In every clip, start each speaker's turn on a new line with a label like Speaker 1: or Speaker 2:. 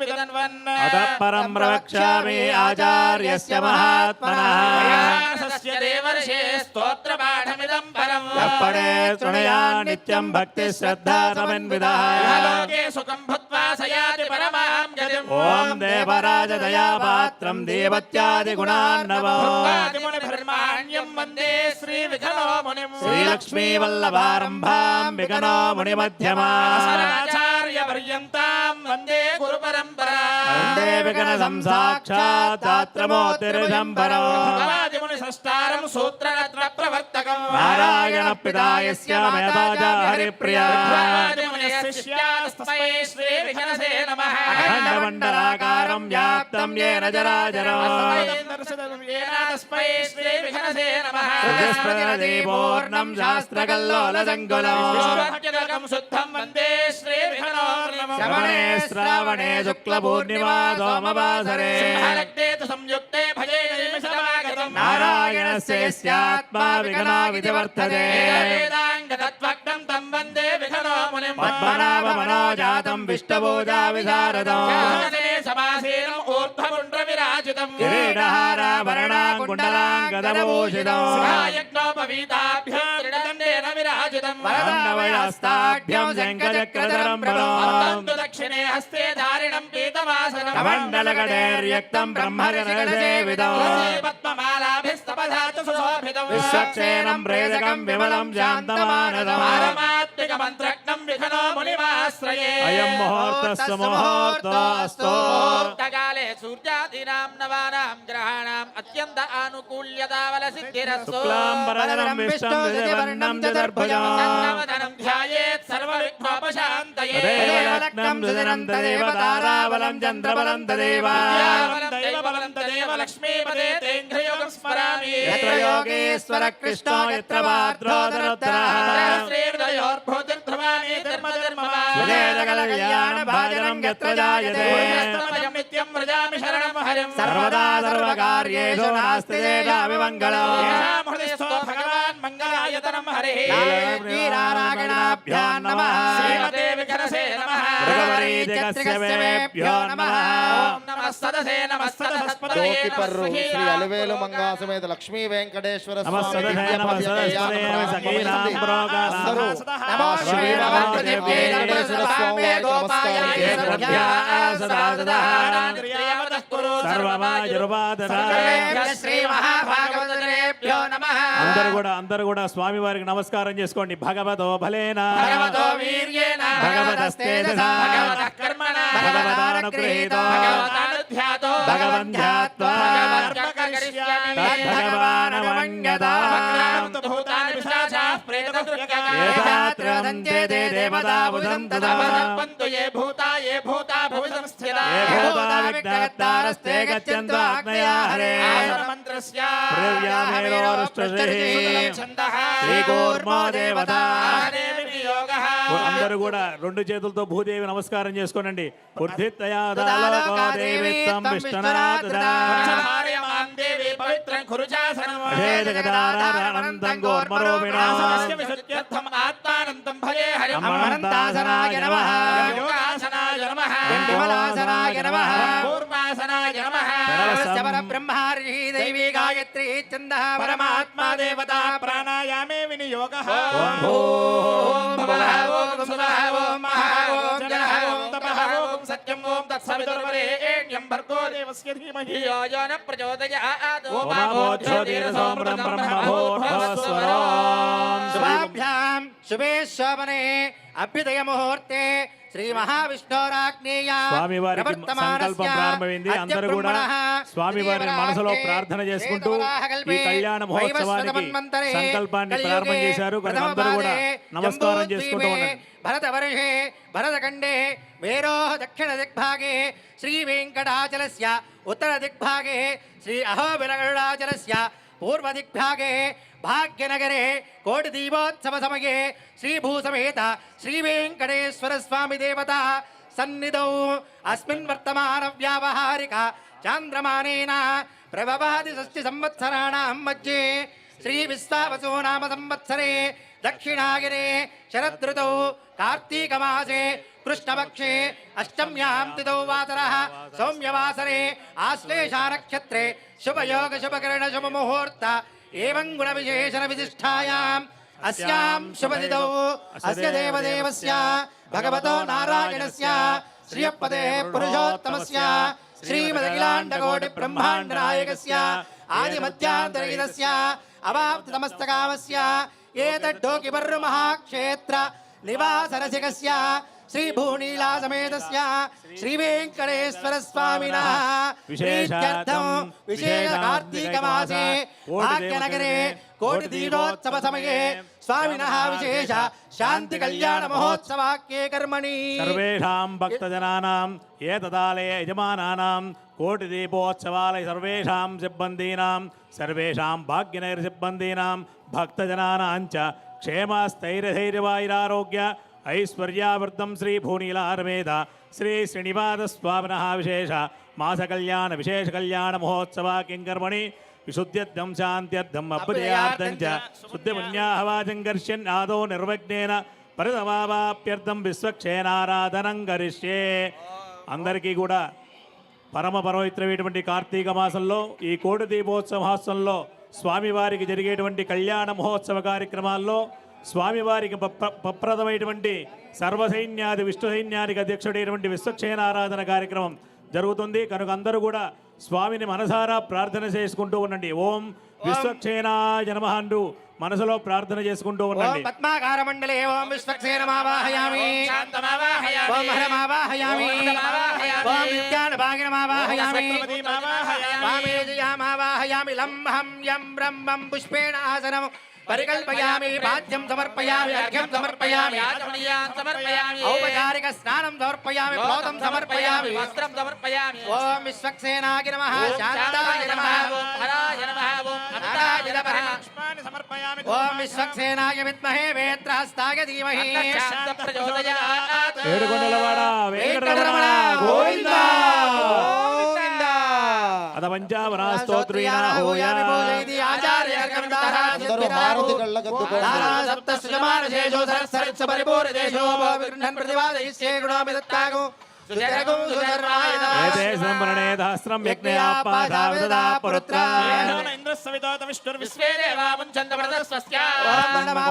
Speaker 1: विदन्वन्
Speaker 2: अतः परं प्रवक्ष्यामि आचार्यस्य महात्मनः
Speaker 1: व्यासस्य देवर्षे स्तोत्रपाठमिदं परम्
Speaker 2: यः पठेत् शृणुयात् नित्यं भक्तिश्रद्धा समन्वितः
Speaker 1: लोके सुखं भूत्वा स याति परमां गतिम्
Speaker 2: ॐ देवराजदयापात्रं देवत्यादिगुणान्नवम्
Speaker 1: वन्दे श्रीविघ्नो मुनिम्
Speaker 2: श्रीलक्ष्मीवल्लभारम्भां विघ्नो मुनिमध्यमाम्
Speaker 1: आचार्यपर्यन्तां वन्दे गुरुपरम्पराम्
Speaker 2: वन्दे विघ्नसं साक्षात् दात्रमोतिर्शम्भरो
Speaker 1: मुनिसंस्कारं सूत्ररत्नप्रवर्तकम्
Speaker 2: नारायणपिता यस्य मेधाजा हरिप्रिया
Speaker 1: शिष्यास्तस्मै श्रीविघ्नसे नमः
Speaker 2: अखण्डमण्डलाकारं व्याप्तं येन चराचरम्
Speaker 1: तस्मै श्रीविघ्नसे नमः
Speaker 2: पूर्णं शास्त्रकल्लोलसङ्कुलम्
Speaker 1: शुद्धं वन्दे श्रीविघ्नो
Speaker 2: श्रवणे श्रावणे शुक्लपूर्णिमा सोमवासरे
Speaker 1: संयुक्ते भजे निमिषमागतम्
Speaker 2: नारायणस्य यस्यात्मा विघ्नो विधिवर्तते
Speaker 1: वेदाङ्गतत्वक्तं तं वन्दे विघ्नो मुनिम्
Speaker 2: पद्मनाभमनोजातं विष्णुपूजा विशारदम्
Speaker 1: समासीनम् ऊर्ध्वपुण्ड्रविराजितम्
Speaker 2: किरीटहाराभरणाङ्कुण्डलाङ्गदभूषितम्
Speaker 1: यज्ञोपवीताभ्यां त्रिदण्डेन विराजितम्
Speaker 2: वरदवयस्ताभ्यं शङ्खचक्रधरं बलम्
Speaker 1: दक्षिणे हस्ते धारिणं पीतवासनम्
Speaker 2: कमण्डलकटेर्यक्तं ब्रह्मजनसेवितम्
Speaker 1: पद्ममालाभिस्तपधा च सुशोभितम्
Speaker 2: विश्वक्सेनं प्रेरकं विमलं शान्तमानसम्
Speaker 1: पारमात्मिकमन्त्रज्ञं विघ्नो मुनिमाश्रये
Speaker 2: अयं मुहूर्तस्य मुहूर्तोऽस्तु
Speaker 1: काले सूर्यादीनां नवानां ग्रहाणाम् अत्यन्त आनुकूल्यतावलसिद्धिरस्तु
Speaker 2: शुक्लाम्बरधरं विष्णुं शशिवर्णं चतुर्भुजम्
Speaker 1: नवधनं ध्यायेत् सर्वविघ्नोपशान्तये
Speaker 2: तदेवलग्नं सुदिनं तदेव ताराबलं चन्द्रबलं तदेव
Speaker 1: दैवबलं तदेव लक्ष्मीपदे तेऽङ्घ्रियोगं स्मरामि
Speaker 2: यत्र योगेश्वर कृष्णो यत्र पात्रो धनुत्तरः
Speaker 1: श्रीहृदयोर्भूतिर्ध्रुवाणि धर्मधर्मवान्
Speaker 2: सुरेशकलकल्याणभाजनं यत्र जायते
Speaker 1: नित्यं व्रजामि शरणं हरिं
Speaker 2: सर्वदा सर्वकार्येषु नास्ति तेषाभिमङ्गलम्
Speaker 1: येषां हृदयस्थो भगवान् मङ्गलायतनं हरिः
Speaker 2: वीरारागणाभ्यां नमः
Speaker 1: श्रीमते विघ्नसे नमः
Speaker 2: भृगवरीजगस्यवेभ्यो नमः
Speaker 1: ओम नमः सदसे नमः सदस्पतये
Speaker 3: కోకిపర్రు శ్రీ అలవేలు మంగా సమేత లక్ష్మీ వెంకటేశ్వర
Speaker 2: नमः
Speaker 3: స్వామి
Speaker 2: सदसे नमः सदस्पते सखीनां
Speaker 3: అందరూ
Speaker 2: प्रोगानां
Speaker 3: మా శ్రీ వెంకటేశ్వర స్వామి వారికి
Speaker 2: అందరూ కూడా స్వామి వారికి నమస్కారం చేసుకోండి. భగవతో బలేనా
Speaker 1: భగవతో వీర్యేణ
Speaker 2: భగవతస్తేజసా
Speaker 1: భగవతః కర్మణా
Speaker 2: భగవదానుగృహీతో
Speaker 1: భగవతానుధ్యాతో
Speaker 2: భగవంధ్యాత్వా
Speaker 1: కర్మకరిష్యామి
Speaker 2: తద్భగవానమంగతాం
Speaker 1: భూతాని పిశాచాః ప్రేతదుర్గకాः
Speaker 2: ఏతాత్రంతే తే దేవతా బుధం తదా
Speaker 1: పంతు ఏ భూతా భువి సంస్థితా
Speaker 2: ఏ భూతా విఘ్నహర్తారస్తే గచ్చन्तు ఆగ్నేయా హరే
Speaker 1: మంత్రస్య
Speaker 2: ప్రవ్యామేరోరుష్టశ్రీ శ్రీకూర్మో దేవతా
Speaker 1: వినియోగః
Speaker 2: అందరూ కూడా రెండు చేతులతో భూదేవి నమస్కారం చేసుకోనండి. బుద్ధిత్తయాదాలోకో దేవిత్వం విష్ణునాథదాం
Speaker 1: దేవి పవిత్రం కురుచాసనం
Speaker 2: అనంతం గోర్మరూపిణా
Speaker 1: విశుద్ధ్యర్థం ఆత్మానందం భజే హరిం
Speaker 2: అనంతాసనాయ నమః
Speaker 1: యోగాసనాయ నమః
Speaker 2: విమలాసనాయ నమః
Speaker 1: కూర్మాసనాయ నమః
Speaker 2: పరబ్రహ్మార్షి దైవీ గాయత్రీ ఛందః
Speaker 1: పరమాత్మా దేవతా ప్రాణాయామే వినియోగః
Speaker 2: ఓం భూం భువః
Speaker 1: ఓం సువః ఓం మహః ఓం జనః ఓం తపః ఓం సత్యం ఓం తత్సవితుర్వరేణ్యం భర్గో దేవస్య ధీమహి యో యో న ప్రచోదయాత్
Speaker 2: శుభాభ్యాం శుభే శోభనే అభ్యుదయ ముహూర్తే శ్రీ మహావిష్ణోరాజ్ఞేయ స్వామివారికి సంకల్పం ప్రారంభమైంది. అందరూ కూడా స్వామివారి మనసులో ప్రార్థన చేసుకుంటూ ఈ కళ్యాణ మహోత్సవానికి సంకల్పాన్ని ప్రారంభం చేశారు. అందరూ కూడా నమస్కారం చేసుకుంటూ ఉన్నారు.
Speaker 4: భరతవర్షే భరతఖండే మేరో దక్షిణ దిగ్భాగే శ్రీ వెంకటాచలస్య ఉత్తర దిగ్భాగే శ్రీ అహోబిలగరుడాచలస్య పూర్వ దిగ్భాగే భాగ్యనగరే కోటి దీపోత్సవ సమये శ్రీభూసమేత శ్రీ వెంకటేశ్వర స్వామి దేవత సన్నిధౌ అస్మిన్ వర్తమాన వ్యావహారిక చాంద్రమానేన ప్రభవాది షష్ఠి సంవత్సరాణాం మధ్యే శ్రీ విశ్వావసో నామ సంవత్సరే दक्षिणागिरे शरदृतौ कार्तीकमासे कृष्णपक्षे अष्टम्यां तिथौ वासरः सौम्यवासरे आश्लेषानक्षत्रे शुभयोग शुभकरण शुभमुहूर्त एवं गुणविशेषण विशिष्टायाम् अस्यां शुभतिथौ अस्य देवदेवस्य भगवतो नारायणस्य श्रियपदे पुरुषोत्तमस्य श्रीमदखिलाण्डकोटिब्रह्माण्डनायकस्य आदिमध्यान्तरहितस्य अवाप्तमस्तकामस्य एतद्धोकिपर्रुमहाक्षेत्र निवासरसिकस्य श्रीभूनीलासमेतस्य श्रीवेङ्कटेश्वरस्वामिनः प्रीत्यर्थं विशेषकार्तीकमासे भाग्यनगरे कोटिदीपोत्सवसमये स्वामिनः विशेष शान्तिकल्याणमहोत्सवाख्ये कर्मणि
Speaker 5: सर्वेषां भक्तजनानां एतदालय यजमानानां कोटिदीपोत्सवालय सर्वेषां सिब्बन्दीनां सर्वेषां भाग्यनगरसिब्बन्दीनां भक्तजनानां च क्षेमस्थैर्यधैर्यवायुरारोग्य ऐश्वर्यावृद्धं श्रीभूनीलारमेध श्री श्रीनिवासस्वामिनः विशेष मासकल्याण विशेषकल्याणमहोत्सवा किङ्कर्मणि विशुद्ध्यर्थं शान्त्यर्थम् अभ्युदयार्थं च शुद्धिपुण्याहवाचं कर्ष्यन् आदौ निर्विघ्नेन పరితమావాప్యర్థం విశ్వక్షేనారాధనం కరిష్యే. అందరికీ కూడా పరమ పవిత్రమైనటువంటి కార్తీక మాసంలో ఈ కోటి దీపోత్సవాసంలో స్వామివారికి జరిగేటువంటి కళ్యాణ మహోత్సవ కార్యక్రమాల్లో స్వామివారికి ప్రప్రదమైనటువంటి సర్వసైన్యాది విష్ణు సైన్యానికి అధ్యక్షుడైనటువంటి విశ్వక్షేనారాధన కార్యక్రమం జరుగుతుంది. కనుక అందరూ కూడా స్వామిని మనసారా ప్రార్థన చేసుకుంటూ ఉండండి. ఓం విశ్వక్షేనాయ నమః అంటూ మనసులో ప్రార్థన చేసుకుంటూ ఉండండి.
Speaker 4: ఓం పద్మాకార మండలే ఓం విశ్వక్సేనమావాహయామి ఓం హరమావాహయామి ఓం విద్యానభాగినమావాహయామి వామేజయామావాహయామి లంహం యం బ్రహ్మం పుష్పేణ ఆసనం పరికల్పయామి పాద్యం సమర్పయామి అర్ఘ్యం సమర్పయామి ఔపచారిక స్నానం సమర్పయామి ప్రోతం సమర్పయామి
Speaker 1: వస్త్రం సమర్పయామి.
Speaker 4: ఓం విశ్వక్సేనాయ నమః శాంతాయ నమః
Speaker 1: హరాయ నమః అమితాయ నమః పుష్పాన్ని సమర్పయామి.
Speaker 4: ఓం విశ్వక్సేనాయ విద్మహే వేత్రహస్తాయ ధీమహి
Speaker 1: శాంత ప్రచోదయాత్.
Speaker 5: ఏడుకొండలవాడ వెంకటరమణ గోవింద అద పంచావరాస్తోత్రీనా హోయామి
Speaker 4: పూజయితి ఆచార్య గంధారా
Speaker 3: అందరూ హారతి కళ్ళగద్దుకోండి.
Speaker 4: ధారా సప్త సుజమానశేషో సరస్సరిత్స పరిపూర్ణదేశో విగృహ్ణన్ ప్రతివాదయిష్యే గుణామి దత్తాగు సుజరగం సుజర్వాయ నమః.
Speaker 5: ఏతే సంవరణే దహస్రం యజ్ఞయాపాదావిదదా పురుత్రా
Speaker 1: ఇంద్రస్సవితోత విష్ణుర్విశ్వే దేవా ముంచంత వరదస్వస్య.
Speaker 4: ఓం నమః
Speaker 1: నమః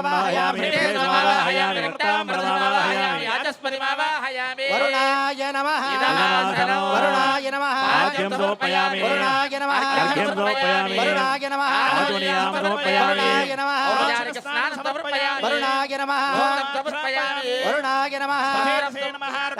Speaker 1: రక్తామృతమావాహయామి ఆచస్పతిమావాహయామి.
Speaker 4: వరుణాయ నమః
Speaker 1: ఇదమాసనో
Speaker 4: వరుణాయ నమః
Speaker 5: ఆద్యం సమర్పయామి
Speaker 4: వరుణాయ నమః
Speaker 5: అర్ఘ్యం సమర్పయామి
Speaker 4: వరుణాయ నమః
Speaker 5: ఆచమనీయాం సమర్పయామి
Speaker 4: వరుణాయ నమః
Speaker 1: ఔపచారిక స్నానం సమర్పయామి.
Speaker 4: వరుణాయ నమః
Speaker 1: భోజనం సమర్పయామి.
Speaker 4: వరుణాయ నమః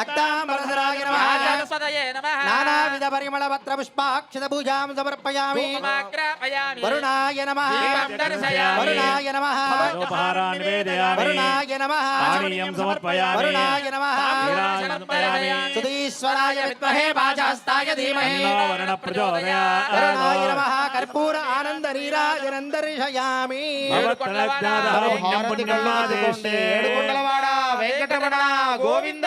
Speaker 4: రక్తాంబరధరాయ నమః
Speaker 1: ఆచస్పతయే నమః
Speaker 4: నానావిధ పరిమళ పత్ర పుష్పాక్షత పూజాం సమర్పయామి.
Speaker 1: ధూపమాగ్రాపయామి.
Speaker 4: వరుణాయ నమః
Speaker 1: దీపం దర్శయామి.
Speaker 4: వరుణాయ నమః
Speaker 5: ఉపహారాన్ని నివేదయామి
Speaker 4: వరుణాయ నమః
Speaker 5: పానీయం సమర్పయామి
Speaker 4: వరుణాయ నమః
Speaker 5: క్షీరాన్ని సమర్పయామి
Speaker 4: సుధీశ్వరాయ విద్మహే వాజహస్తాయ ధీమహి
Speaker 5: తన్నో వరుణ ప్రచోదయాత్.
Speaker 4: వరుణాయ నమః కర్పూర ఆనంద నీరాజనం దర్శయామి.
Speaker 5: భవత్తనజ్ఞాతః పుణ్యం
Speaker 3: హారతి
Speaker 5: పుణ్యం
Speaker 3: కళ్ళగద్దుకోండి.
Speaker 5: ఆదేశే.
Speaker 3: ఏడుకొండలవాడ వెంకటరమణ గోవింద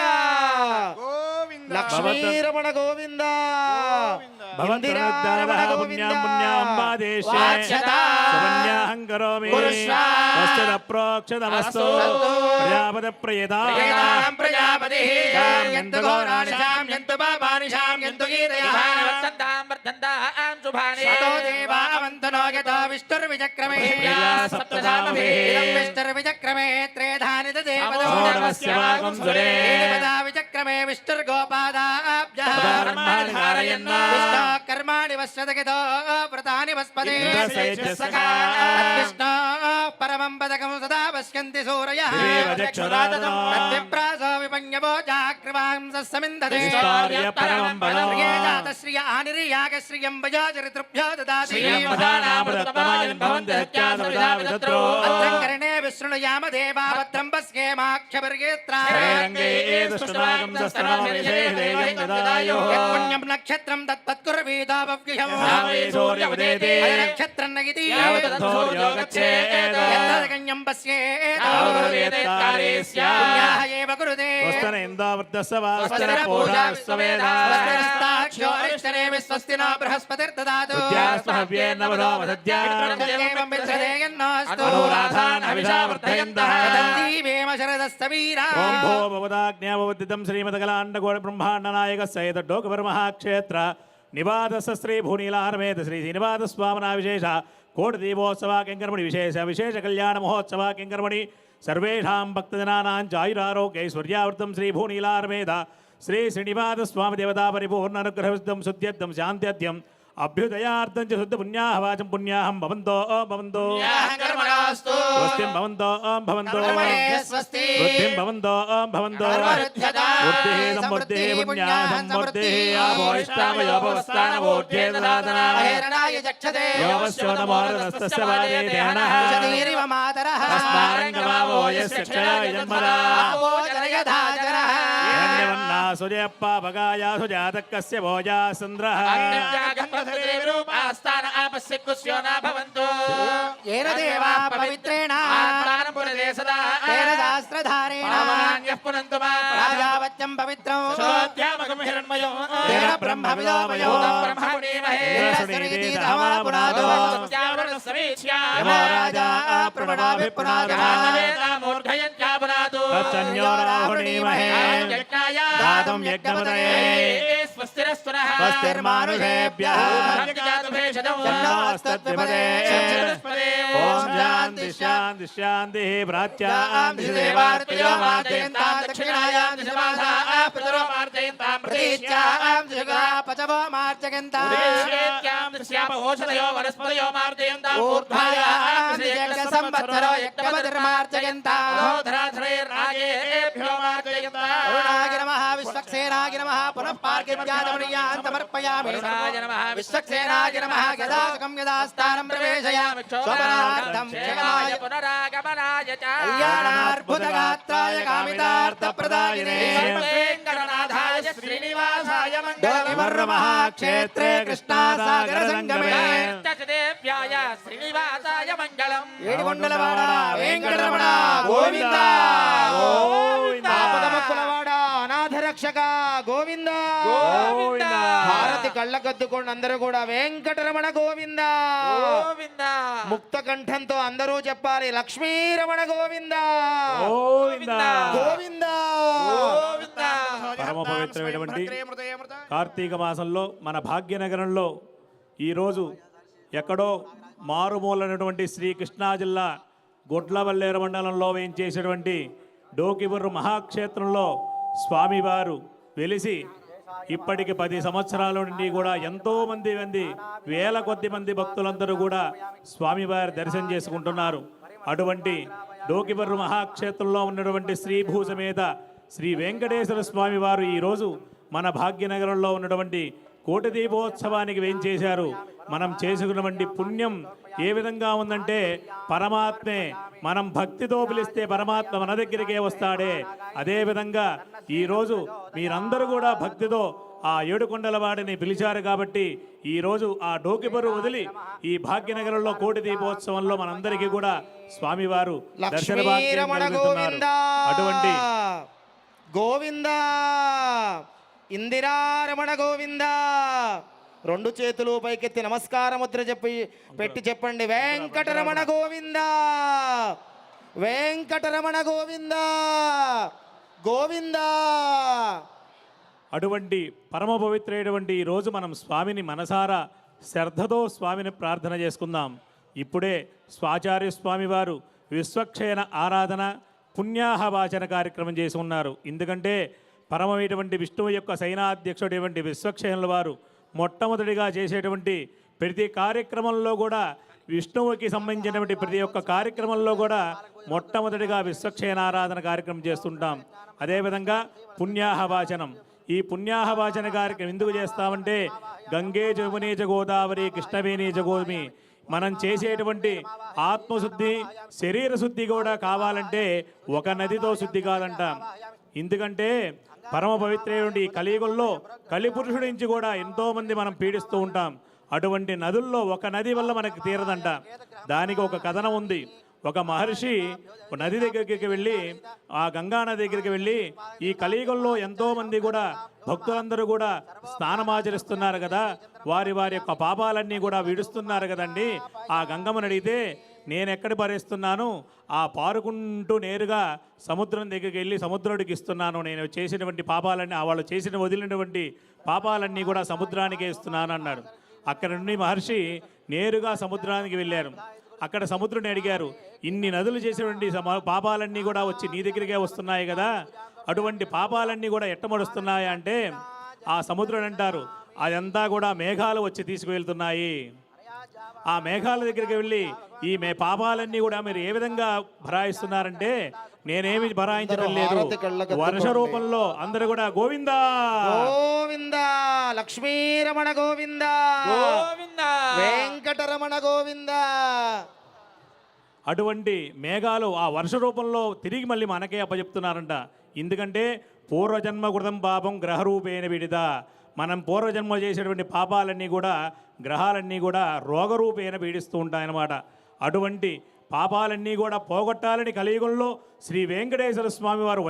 Speaker 3: లక్ష్మీరమణ గోవింద
Speaker 5: భవత్తనజ్ఞాతః పుణ్యం పుణ్యం ఆదేశే.
Speaker 4: వాచ్యతా.
Speaker 5: సుమన్యాహం కరోమి
Speaker 4: కురుష్వ.
Speaker 5: వస్తుత ప్రోక్షతమస్తు
Speaker 4: అస్తు.
Speaker 5: ప్రజాపతి ప్రియతా
Speaker 4: ప్రియతాం ప్రజాపతిః శామ్యంతు ఘోరాణి శామ్యంతు పాపాని శామ్యంతు గీతయః
Speaker 1: వర్ధంతాం వర్ధంతాం శుభాని.
Speaker 4: సతో దేవావంతనో యతో విష్ణుర్విచక్రమే
Speaker 1: సప్తధామభిः.
Speaker 4: ఇదం విష్ణుర్విచక్రమే త్రేధాని దేవతో
Speaker 5: నమస్య వాగం సురే.
Speaker 4: విచక్రమే విష్ణుర్గోపాదాభ్యః
Speaker 5: కర్మాణి ధారయన్న.
Speaker 4: విష్ణో కర్మాణి వశ్వతగితో వ్రతాని వస్పదే
Speaker 5: ఇంద్రసేజస్సకా.
Speaker 4: విష్ణో పరమం పదకం సదా పశ్యంతి సూరయః
Speaker 5: దేవ చక్షురాతనో.
Speaker 4: తద్విప్రాసో విపඤ్యవో జాగ్రవాంసస్సమిందతే
Speaker 5: నిష్కార్య పరమం బలం.
Speaker 4: శ్రియ ఆనిర్యాగశ్రియం వజాచరితృభ్యో దదాతి
Speaker 5: శ్రియం వదానామృతమాయం భవంతి సత్యాసవిదా విదత్రో.
Speaker 4: భద్రంకరణే విశృణుయామ దేవా భద్రం పశ్యేమాక్షపరిగేత్రా
Speaker 5: శ్రీరంగే దుష్టనాగం దస్తనమవిషే దేవం దదాయోః.
Speaker 4: పుణ్యం నక్షత్రం తత్పత్కుర్వీదావ్యహం
Speaker 5: నామే సూర్యముదేతి.
Speaker 4: నక్షత్రం నగితి
Speaker 5: యావదద్ధోర్యోగచ్చేద.
Speaker 4: యత్తగణ్యం పశ్యేత
Speaker 5: తావదేత్కారే స్యాత్.
Speaker 4: పుణ్యాః ఏవ కురుతే
Speaker 5: వస్తన ఇందావృద్ధస్స వా వస్తన
Speaker 4: స్వస్తిన
Speaker 5: పూషాస్వవేధ.
Speaker 4: స్వస్తిరస్తాక్ష दक्षो अरिष्टनेमि स्वस्ति नो बृहस्पतिर्ददातु
Speaker 5: हव्येन नवदो वदद्या
Speaker 4: एवं विद्यते यन्नोऽस्तु
Speaker 5: अनुराधान् हविषा वर्धयन्तः
Speaker 4: जीवेम शरदस्तवीरा
Speaker 5: ओम भो भवदाज्ञाववद्दितं श्रीमदकलाण्डकोट ब्रह्माण्डनायकस्य एतद्डोकवर्महाक्षेत्र निवादस्य श्री भूनीलारमेत श्री श्रीनिवासस्वामिना विशेष कोटि दीपोत्सव किंकर्मणि विशेष कल्याण महोत्सव किंकर्मणि सर्वेषां भक्तजनानां चायुरारोग्यैश्वर्यावृतं श्री भूनीलारमेत श्री श्रीनिवासस्वामि देवता परिपूर्ण अनुग्रहविद्धं शुद्ध्यर्थं शान्त्यर्थम् अभ्युदयार्थं च शुद्ध पुण्याः वाचं पुण्याहं भवन्तो भवन्तो
Speaker 4: कर्मणास्तु
Speaker 5: स्वस्तिं भवन्तो भवन्तो
Speaker 4: स्वस्ति
Speaker 5: वृद्धिं भवन्तो भवन्तो वृद्धिः समृद्धिः पुण्याः समृद्धिः आभोष्टामयोपवस्थानवोढ्ये ददातना
Speaker 4: हेरणाय चक्षते
Speaker 5: योगस्योतमोरदस्तस्य वादे ध्यानः
Speaker 4: शरीरिव मातरः
Speaker 5: तस्मारङ्गभावो यस्य क्षयाय जन्मदा
Speaker 4: आवो जनयधाजनः
Speaker 5: हिरण्यवर्णा सुजयप्पा भगाया सुजातकस्य भोजा सुन्द्रः
Speaker 1: विरूपास्तान आपस्य कुस्यो न भवन्तु
Speaker 4: येन देवाः पवित्रेण
Speaker 1: आत्मानपुरदे सदा
Speaker 4: तेन शास्त्रधारेण
Speaker 1: पावनान्यः पुनन्तु मा
Speaker 4: प्राजावत्यं पवित्रं
Speaker 1: शोध्यामकं हिरण्मयो
Speaker 4: तेन ब्रह्मविदोपयो
Speaker 1: ब्रह्मणीमहे सत्यावरणसमीक्ष्या
Speaker 4: यमो राजा प्रवणाभिपुनादः
Speaker 1: मूर्धयन्त्यापुनातु
Speaker 5: तच्चन्यो राहुणीमहे दातुं यज्ञपतये
Speaker 1: स्वस्तिरस्तु नः
Speaker 2: स्वस्तिर्मानुषेभ्यः
Speaker 5: जन्नोस्तत्विपदे ॐ शान्ति शान्ति शान्तिः प्राच्यां
Speaker 4: देवार्तयो मार्जयन्तां दक्षिणायां दिशमासाः पितरो मार्जयन्तां प्रतीच्यां दिशगा पचवो मार्जयन्तां
Speaker 1: ओषधयो वनस्पतयो मार्जयन्तां
Speaker 4: ऊर्ध्वायां यज्ञसंवत्सरो यज्ञपतिर्मार्जयन्तां
Speaker 1: धराधरैर्नागेभ्यो मार्जयन्तां
Speaker 4: अरुणाय नमः विश्वक्सेनाय नमः पुनः पार्किव्याजमणीयान् समर्पयामि विश्वक्सेनाय नमः यदासकं यदास्थानं प्रवेशयामि शोभनार्थं क्षेमाय
Speaker 1: पुनरागमनाय च
Speaker 4: कल्याणार्बुदगात्राय कामितार्थप्रदायिने
Speaker 1: वेङ्कटनाथाय श्रीनिवासाय
Speaker 2: महाक्षेत्रे कृष्णासागरसंगमे
Speaker 1: देव्याय श्रीनिवासाय मङ्गलम्
Speaker 4: ఏడుకొండలవాడ వెంకటరమణ గోవింద
Speaker 3: ఆపదముక్కులవాడ అనాథరక్షక గోవింద హారతి కళ్ళకద్దుకోండి అందరూ కూడా వెంకటరమణ గోవింద
Speaker 1: గోవింద
Speaker 3: ముక్త కంఠంతో అందరూ చెప్పాలి లక్ష్మీరమణ గోవింద
Speaker 5: గోవింద
Speaker 3: గోవింద
Speaker 1: గోవింద
Speaker 5: పరమ పవిత్రమైనటువంటి కార్తీక మాసంలో మన భాగ్యనగరంలో ఈరోజు ఎక్కడో మారుమూలైనటువంటి శ్రీ కృష్ణా జిల్లా గొడ్లవల్లేరు మండలంలో వేయించేసినటువంటి డోకిబుర్రు మహాక్షేత్రంలో స్వామివారు వెలిసి ఇప్పటికి 10 సంవత్సరాల నుండి కూడా ఎంతోమంది వేల కొద్ది మంది భక్తులందరూ కూడా స్వామివారి దర్శనం చేసుకుంటున్నారు. అటువంటి డోకిబుర్రు మహాక్షేత్రంలో ఉన్నటువంటి శ్రీభూ సమేత శ్రీ వెంకటేశ్వర స్వామి వారు ఈరోజు మన భాగ్యనగరంలో ఉన్నటువంటి కోటి దీపోత్సవానికి వేయించేశారు. మనం చేసుకున్నటువంటి పుణ్యం ఏ విధంగా ఉందంటే పరమాత్మే మనం భక్తితో పిలిస్తే పరమాత్మ మన దగ్గరికే వస్తాడే. అదేవిధంగా ఈరోజు మీరందరూ కూడా భక్తితో ఆ ఏడుకొండల వాడిని పిలిచారు కాబట్టి ఈరోజు ఆ డోకిబరు వదిలి ఈ భాగ్యనగరంలో కోటి దీపోత్సవంలో మనందరికీ కూడా స్వామివారు దర్శన భాగ్యం కలుగుతున్నారు. అటువంటి
Speaker 3: గోవింద ఇందిరారమణ గోవింద రెండు చేతులు పైకెత్తి నమస్కార ముద్ర పెట్టి చెప్పండి వెంకటరమణ గోవింద వెంకటరమణ గోవింద గోవింద.
Speaker 5: అటువంటి పరమ పవిత్రైనటువంటి ఈ రోజు మనం స్వామిని మనసారా శ్రద్ధతో స్వామిని ప్రార్థన చేసుకుందాం. ఇప్పుడే స్వాచార్య స్వామి వారు విశ్వక్షయన ఆరాధన పుణ్యాహవాచన కార్యక్రమం చేసి ఉన్నారు. ఎందుకంటే పరమమైనటువంటి విష్ణువు యొక్క సైనాధ్యక్షుడైనటువంటి విశ్వక్షయనుల వారు మొట్టమొదటిగా చేసేటువంటి ప్రతి కార్యక్రమంలో కూడా విష్ణువుకి సంబంధించినటువంటి ప్రతి ఒక్క కార్యక్రమంలో కూడా మొట్టమొదటిగా విశ్వక్షయనారాధన కార్యక్రమం చేస్తుంటాం. అదేవిధంగా పుణ్యాహవాచనం. ఈ పుణ్యాహవాచన కార్యక్రమం ఎందుకు చేస్తామంటే గంగే జమునే గోదావరి కృష్ణవేణి జగోమి మనం చేసేటువంటి ఆత్మశుద్ధి శరీర శుద్ధి కూడా కావాలంటే ఒక నదితో శుద్ధి కాదంటాం. ఎందుకంటే పరమ పవిత్రైనటువంటి ఈ కలియుగంలో కలిపురుషుడి నుంచి కూడా ఎంతోమంది మనం పీడిస్తూ ఉంటాం. అటువంటి నదుల్లో ఒక నది వల్ల మనకు తీరదంట. దానికి ఒక కథనం ఉంది. ఒక మహర్షి నది దగ్గరికి వెళ్ళి ఆ గంగా నది దగ్గరికి వెళ్ళి ఈ కలియుగంలో ఎంతో మంది కూడా భక్తులందరూ కూడా స్నానమాచరిస్తున్నారు కదా, వారి వారి యొక్క పాపాలన్నీ కూడా విడుస్తున్నారు కదండి. ఆ గంగమ్మని అడిగితే నేను ఎక్కడ భరిస్తున్నాను, ఆ పారుకుంటూ నేరుగా సముద్రం దగ్గరికి వెళ్ళి సముద్రుడికి ఇస్తున్నాను. నేను చేసినటువంటి పాపాలన్నీ వాళ్ళు చేసిన వదిలినటువంటి పాపాలన్నీ కూడా సముద్రానికే ఇస్తున్నాను అన్నాడు. అక్కడ నుండి మహర్షి నేరుగా సముద్రానికి వెళ్ళారు. అక్కడ సముద్రుని అడిగారు, ఇన్ని నదులు చేసినటువంటి పాపాలన్నీ కూడా వచ్చి నీ దగ్గరికే వస్తున్నాయి కదా, అటువంటి పాపాలన్నీ కూడా ఎట్టమడుస్తున్నాయి అంటే ఆ సముద్రుడు అంటారు, అదంతా కూడా మేఘాలు వచ్చి తీసుకువెళ్తున్నాయి. ఆ మేఘాల దగ్గరికి వెళ్ళి ఈ పాపాలన్నీ కూడా మీరు ఏ విధంగా భరాయిస్తున్నారంటే నేనేమి భరాయించడం లేదు, వర్ష రూపంలో అందరూ కూడా గోవిందా
Speaker 3: గోవింద లక్ష్మీరమణ గోవింద
Speaker 1: గోవింద
Speaker 3: వెంకటరమణ గోవింద.
Speaker 5: అటువంటి మేఘాలు ఆ వర్ష రూపంలో తిరిగి మళ్ళీ మనకే అప్పచెప్తున్నారంట. ఎందుకంటే పూర్వజన్మ కృతం పాపం గ్రహరూపేణ విడిద, మనం పూర్వజన్మ చేసేటువంటి పాపాలన్నీ కూడా గ్రహాలన్నీ కూడా రోగరూపేణ పీడిస్తూ ఉంటాయన్నమాట. అటువంటి పాపాలన్నీ కూడా పోగొట్టాలని కలియుగంలో శ్రీ వెంకటేశ్వర స్వామి వారు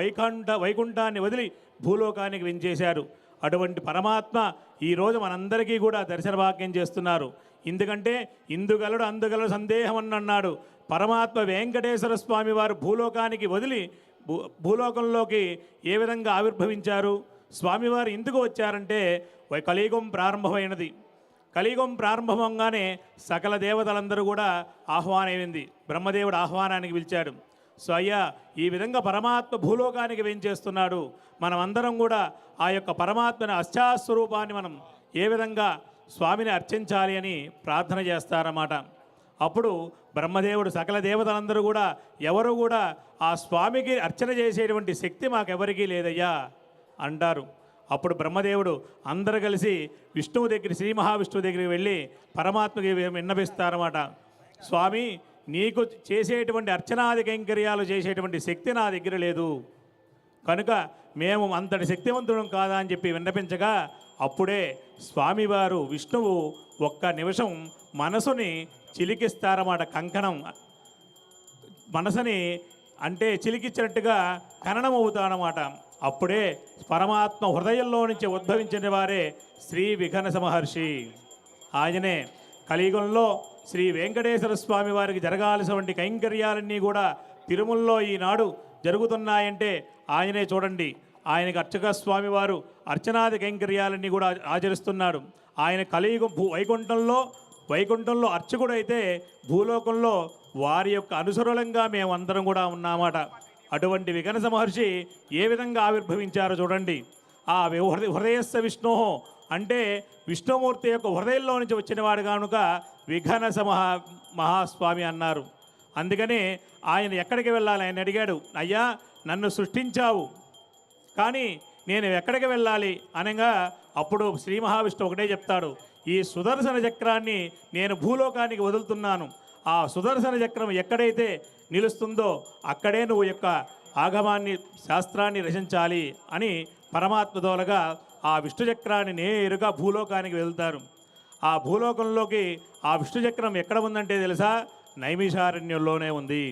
Speaker 5: వైకుంఠాన్ని వదిలి భూలోకానికి వెంచేశారు. అటువంటి పరమాత్మ ఈరోజు మనందరికీ కూడా దర్శన భాగ్యం చేస్తున్నారు. ఎందుకంటే ఇందుగలడు అందుగలడు సందేహం అని అన్నాడు. పరమాత్మ వెంకటేశ్వర స్వామి వారు భూలోకానికి వదిలి భూలోకంలోకి ఏ విధంగా ఆవిర్భవించారు, స్వామివారు ఎందుకు వచ్చారంటే కలియుగం ప్రారంభమైనది. కలియుగం ప్రారంభంగానే సకల దేవతలందరూ కూడా ఆహ్వానమైంది. బ్రహ్మదేవుడు ఆహ్వానానికి పిలిచాడు. సో అయ్యా, ఈ విధంగా పరమాత్మ భూలోకానికి వేంచేస్తున్నాడు. మనమందరం కూడా ఆ యొక్క పరమాత్మని అష్టాస్వరూపాన్ని మనం ఏ విధంగా స్వామిని అర్చించాలి అని ప్రార్థన చేస్తారన్నమాట. అప్పుడు బ్రహ్మదేవుడు సకల దేవతలందరూ కూడా ఎవరు కూడా ఆ స్వామికి అర్చన చేసేటువంటి శక్తి మాకెవరికీ లేదయ్యా అంటారు. అప్పుడు బ్రహ్మదేవుడు అందరూ కలిసి విష్ణువు దగ్గర శ్రీ మహావిష్ణువు దగ్గరికి వెళ్ళి పరమాత్మకి విన్నపిస్తారన్నమాట. స్వామి, నీకు చేసేటువంటి అర్చనాది కైంకర్యాలు చేసేటువంటి శక్తి నా దగ్గర లేదు కనుక మేము అంతటి శక్తివంతుడం కాదా అని చెప్పి విన్నపించగా అప్పుడే స్వామివారు విష్ణువు ఒక్క నిమిషం మనసుని చిలికిస్తారన్నమాట. కంకణం మనసుని అంటే చిలికిచ్చినట్టుగా ఖననం అవుతాడనమాట. అప్పుడే పరమాత్మ హృదయంలో నుంచి ఉద్భవించిన వారే శ్రీ విఘనస మహర్షి. ఆయనే కలియుగంలో శ్రీ వెంకటేశ్వర స్వామి వారికి జరగాల్సినటువంటి కైంకర్యాలన్నీ కూడా తిరుమలలో ఈనాడు జరుగుతున్నాయంటే ఆయనే చూడండి. ఆయనకు అర్చక స్వామి వారు అర్చనాది కైంకర్యాలన్నీ కూడా ఆచరిస్తున్నాడు. ఆయన కలియుగం వైకుంఠంలో అర్చకుడైతే భూలోకంలో వారి యొక్క అనుసరులంగా మేమందరం కూడా ఉన్నామాట. అటువంటి విఘనస మహర్షి ఏ విధంగా ఆవిర్భవించారో చూడండి. ఆ హృదయస్థ విష్ణు అంటే విష్ణుమూర్తి యొక్క హృదయంలో నుంచి వచ్చినవాడు కనుక విఘనస మహాస్వామి అన్నారు. అందుకని ఆయన ఎక్కడికి వెళ్ళాలి ఆయన అడిగాడు. అయ్యా, నన్ను సృష్టించావు కానీ నేను ఎక్కడికి వెళ్ళాలి అనగా అప్పుడు శ్రీ మహావిష్ణువు ఒకటే చెప్తాడు, ఈ సుదర్శన చక్రాన్ని నేను భూలోకానికి వదులుతున్నాను. ఆ సుదర్శన చక్రం ఎక్కడైతే నిలుస్తుందో అక్కడే నువ్వు యొక్క ఆగమాన్ని శాస్త్రాన్ని రచించాలి అని పరమాత్మ దోలగా ఆ విష్ణు చక్రాన్ని నేరుగా భూలోకానికి వెళ్తారు. ఆ భూలోకంలోకి ఆ విష్ణు చక్రం ఎక్కడ ఉందంటే తెలుసా? నైమిషారణ్యంలోనే ఉంది.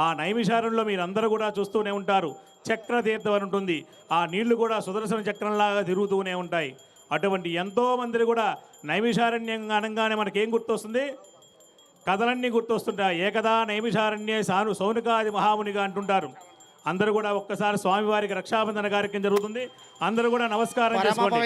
Speaker 5: ఆ నైమిషారణ్యంలో మీరందరూ కూడా చూస్తూనే ఉంటారు. చక్రతీర్థం అని ఉంటుంది. ఆ నీళ్లు కూడా సుదర్శన చక్రంలాగా తిరుగుతూనే ఉంటాయి. అటువంటి ఎంతోమంది కూడా నైమిషారణ్యం అనగానే మనకేం గుర్తొస్తుంది? కథలన్నీ గుర్తొస్తుంటాయి. ఏకదా నైమిషారణ్యే సౌనకాది మహామునిగా అంటుంటారు. అందరూ కూడా ఒక్కసారి స్వామివారికి రక్షాబంధన కార్యక్రమం జరుగుతుంది. అందరూ కూడా నమస్కారం చేసుకోండి.